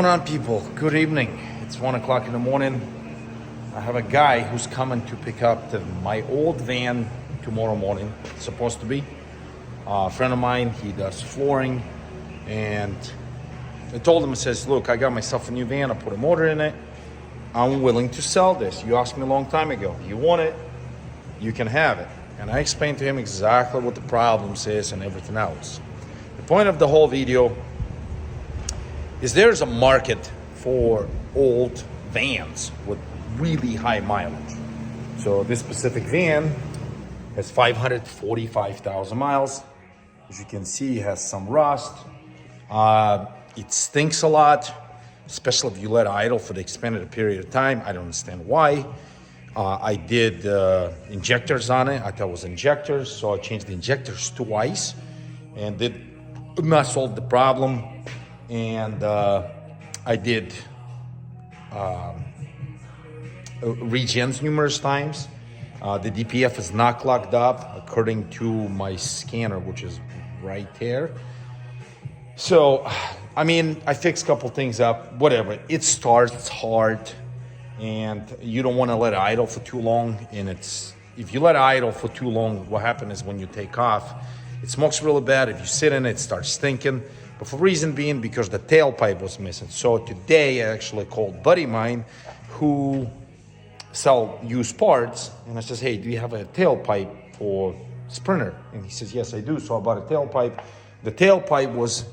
What's going on, people? Good evening. It's 1 o'clock in the morning. I have a guy who's coming to pick up my old van tomorrow morning. It's supposed to be a friend of mine. He does flooring, and I told him, I says, look, I got myself a new van. I put a motor in it. I'm willing to sell this. You asked me a long time ago. You want it, you can have it. And I explained to him exactly what the problems is and everything else. The point of the whole video is there's a market for old vans with really high mileage. So this specific van has 545,000 miles. As you can see, it has some rust. It stinks a lot, especially if you let it idle for the extended period of time. I don't understand why. I did injectors on it. I thought it was injectors, so I changed the injectors twice, and did not solve the problem. And I did regens numerous times. The DPF is not clogged up according to my scanner, which is right there. So, I mean, I fixed a couple things up, whatever. It starts hard, and you don't want to let it idle for too long. And if you let it idle for too long, what happens is when you take off, it smokes really bad. If you sit in it, it starts stinking. But for reason being, because the tailpipe was missing. So today I actually called a buddy of mine who sell used parts, and I says, hey, do you have a tailpipe for Sprinter? And he says, yes, I do. So I bought a tailpipe. The tailpipe was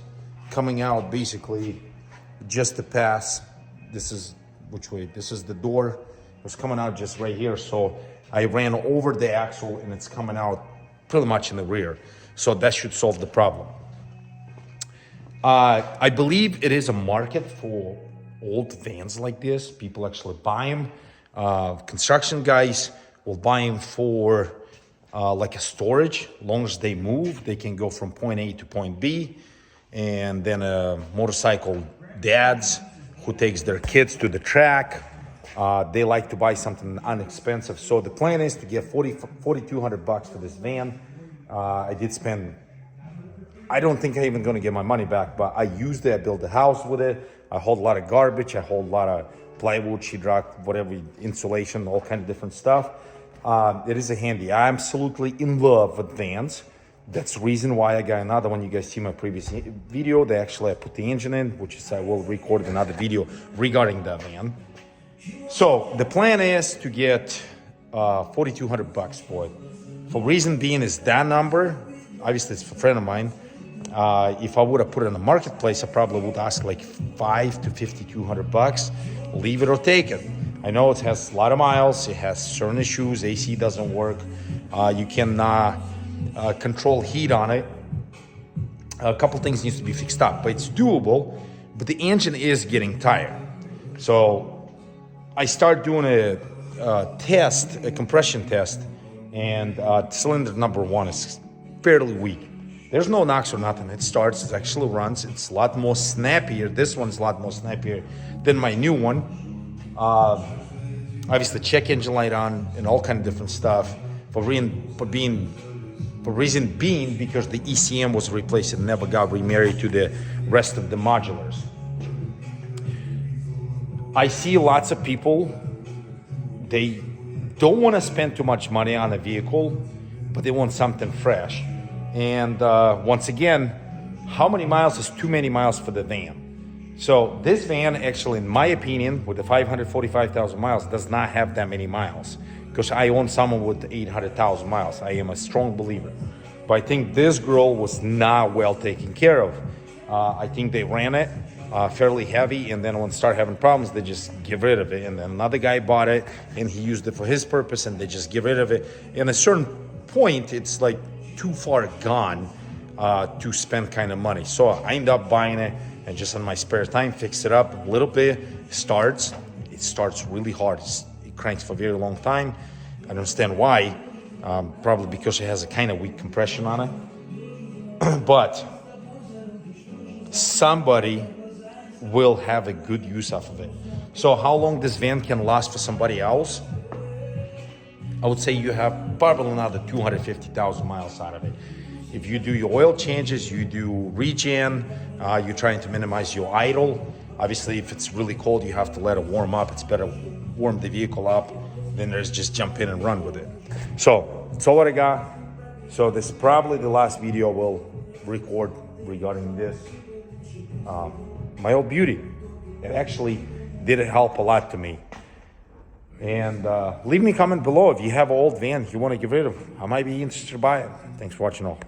coming out basically just to pass. This is which way? This is the door. It was coming out just right here. So I ran over the axle, and it's coming out pretty much in the rear. So that should solve the problem. I believe it is a market for old vans like this. People actually buy them. Construction guys will buy them for like a storage. As long as they move, they can go from point A to point B. And then motorcycle dads who takes their kids to the track, they like to buy something inexpensive. So the plan is to get $4,200 for this van. I did spend, I don't think I'm even going to get my money back, but I used it. I built a house with it. I hold a lot of garbage. I hold a lot of plywood, sheetrock, whatever, insulation, all kind of different stuff. It is a handy. I'm absolutely in love with vans. That's the reason why I got another one. You guys see my previous video. They actually I put the engine in, which is I will record another video regarding that van. So the plan is to get $4,200 for it. For reason being is that number, obviously it's for a friend of mine. If I would have put it in the marketplace, I probably would ask like $5,000 to $5,200. Leave it or take it. I know it has a lot of miles. It has certain issues. AC doesn't work. You cannot control heat on it. A couple things needs to be fixed up, but it's doable. But the engine is getting tired. So I start doing a compression test, and cylinder number 1 is fairly weak. There's no knocks or nothing. It starts, it actually runs. It's a lot more snappier. This one's a lot more snappier than my new one. Obviously, check engine light on and all kind of different stuff. For reason being, because the ECM was replaced and never got remarried to the rest of the modulars. I see lots of people, they don't want to spend too much money on a vehicle, but they want something fresh. And once again, how many miles is too many miles for the van? So this van actually, in my opinion, with the 545,000 miles, does not have that many miles, because I own someone with 800,000 miles. I am a strong believer. But I think this girl was not well taken care of. I think they ran it fairly heavy, and then when they start having problems, they just get rid of it. And then another guy bought it, and he used it for his purpose, and they just get rid of it. And at a certain point, it's like too far gone to spend kind of money. So I end up buying it, and just on my spare time, fix it up a little bit. It starts really hard. It cranks for a very long time. I don't understand why. Probably because it has a kind of weak compression on it. But somebody will have a good use out of it. So how long this van can last for somebody else? I would say you have probably another 250,000 miles out of it. If you do your oil changes, you do regen, you're trying to minimize your idle, Obviously, if it's really cold, you have to let it warm up. It's better warm the vehicle up than there's just jump in and run with it. So that's all what I got. So this is probably the last video we'll record regarding this. My old beauty. It actually did help a lot to me. And leave me a comment below if you have an old van you want to get rid of. I might be interested to buy it. Thanks for watching all.